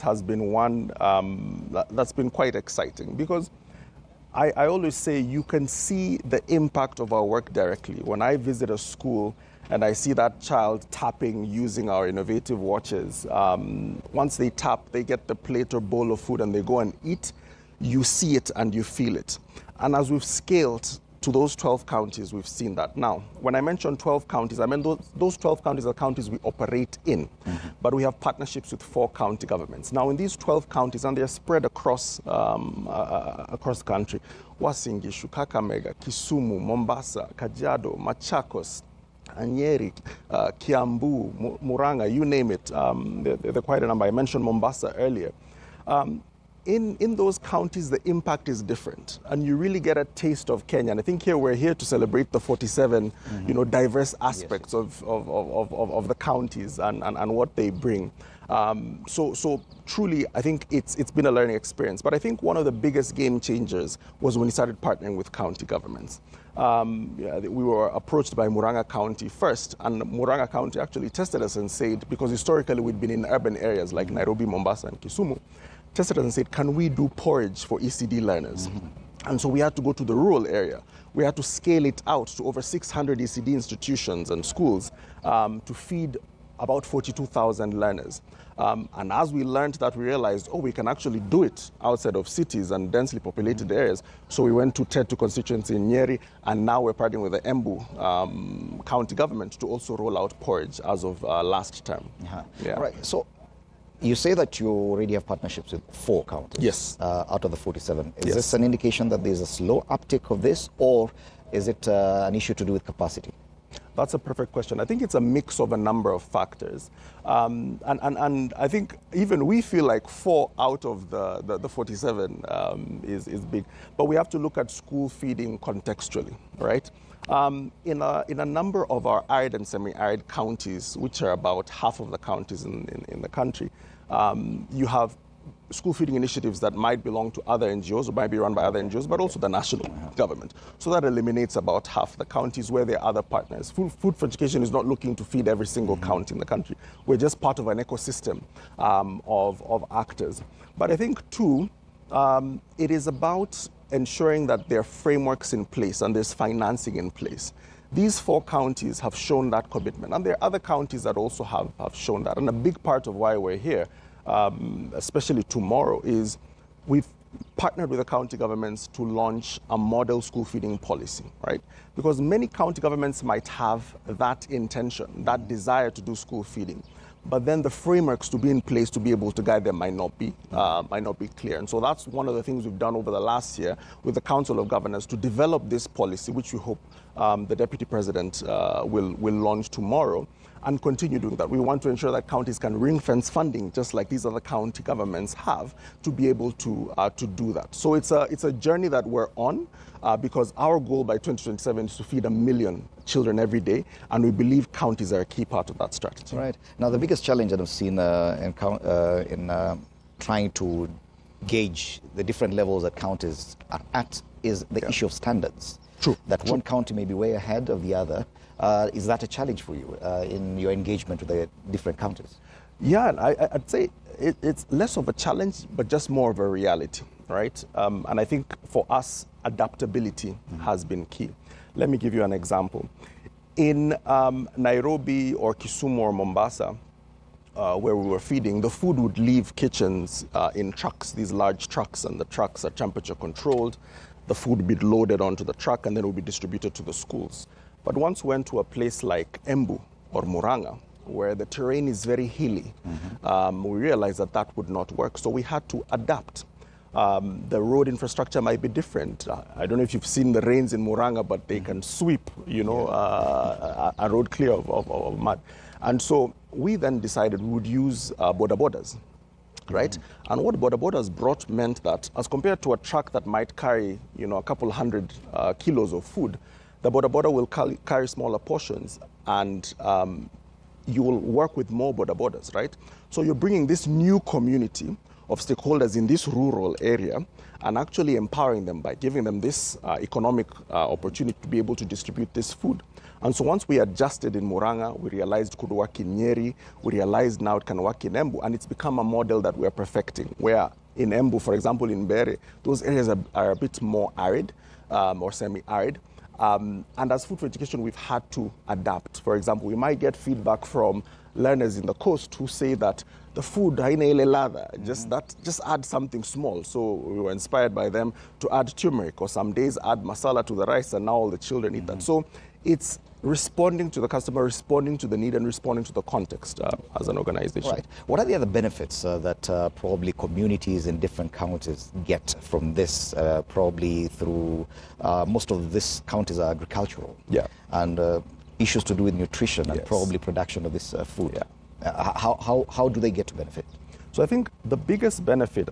has been one that's been quite exciting, because I always say you can see the impact of our work directly. When I visit a school and I see that child tapping using our innovative watches, once they tap, they get the plate or bowl of food and they go and eat, you see it and you feel it. And as we've scaled to those 12 counties, we've seen that. Now, when I mentioned 12 counties, I meant those 12 counties are counties we operate in, but we have partnerships with 4 county governments. Now, in these 12 counties, and they're spread across the country, Wasingishu, Kakamega, Kisumu, Mombasa, Kajiado, Machakos, Nyeri, Kiambu, Muranga, you name it. There are quite a number. I mentioned Mombasa earlier. In those counties, the impact is different, and you really get a taste of Kenya. And I think here we're here to celebrate the 47, diverse aspects of the counties and what they bring. So truly, I think it's been a learning experience. But I think one of the biggest game changers was when we started partnering with county governments. We were approached by Muranga County first, and Muranga County actually tested us and said, because historically we'd been in urban areas like Nairobi, Mombasa, and Kisumu, tested us and said, can we do porridge for ECD learners? And so we had to go to the rural area. We had to scale it out to over 600 ECD institutions and schools to feed about 42,000 learners. And as we learned that, we realized, we can actually do it outside of cities and densely populated areas. So we went to Tetu constituency in Nyeri, and now we're partnering with the Embu county government to also roll out porridge as of last term. Yeah. Right. So you say that you already have partnerships with 4 counties. Yes. Out of the 47. Is Yes. this an indication that there's a slow uptake of this, or is it an issue to do with capacity? That's a perfect question. I think it's a mix of a number of factors. And I think even we feel like 4 out of the 47 is big. But we have to look at school feeding contextually, right? In a number of our arid and semi-arid counties, which are about half of the counties in the country, you have school feeding initiatives that might belong to other NGOs or might be run by other NGOs, but also the national government. So that eliminates about half the counties where there are other partners. Food for Education is not looking to feed every single county in the country. We're just part of an ecosystem of actors. But I think, too, it is about ensuring that there are frameworks in place and there's financing in place. These 4 counties have shown that commitment, and there are other counties that also have shown that. And a big part of why we're here, especially tomorrow, is we've partnered with the county governments to launch a model school feeding policy, right? Because many county governments might have that intention, that desire to do school feeding, but then the frameworks to be in place to be able to guide them might not be clear. And so that's one of the things we've done over the last year with the Council of Governors to develop this policy, which we hope the Deputy President will launch tomorrow, and continue doing that. We want to ensure that counties can ring-fence funding, just like these other county governments have, to be able to do that. So it's a journey that we're on, because our goal by 2027 is to feed 1 million children every day, and we believe counties are a key part of that strategy. Right. Now, the biggest challenge that I've seen in trying to gauge the different levels that counties are at is the issue of standards. True. That one county may be way ahead of the other. Is that a challenge for you in your engagement with the different counties? Yeah, I'd say it's less of a challenge, but just more of a reality, right? And I think for us, adaptability has been key. Let me give you an example. In Nairobi or Kisumu or Mombasa, where we were feeding, the food would leave kitchens in trucks, these large trucks, and the trucks are temperature controlled. The food would be loaded onto the truck and then it would be distributed to the schools. But once we went to a place like Embu or Muranga, where the terrain is very hilly, we realized that would not work. So we had to adapt. The road infrastructure might be different. I don't know if you've seen the rains in Muranga, but they can sweep, a road clear of mud. And so we then decided we would use border borders, right? And what border borders brought meant that, as compared to a truck that might carry, a couple hundred kilos of food, the border will carry smaller portions, and you will work with more borders, right? So you're bringing this new community of stakeholders in this rural area and actually empowering them by giving them this economic opportunity to be able to distribute this food. And so once we adjusted in Muranga, we realized it could work in Nyeri, we realized now it can work in Embu, and it's become a model that we're perfecting, where in Embu, for example, in Bere, those areas are a bit more arid or semi-arid. And as food for education, we've had to adapt. For example, we might get feedback from learners in the coast who say that the food, just add something small. So we were inspired by them to add turmeric, or some days add masala to the rice, and now all the children eat that. So it's responding to the customer, responding to the need, and responding to the context as an organization. Right. What are the other benefits that probably communities in different counties get from this? Probably through most of these counties are agricultural. Yeah. And issues to do with nutrition and Yes. probably production of this food. Yeah. How do they get to benefit? So I think the biggest benefit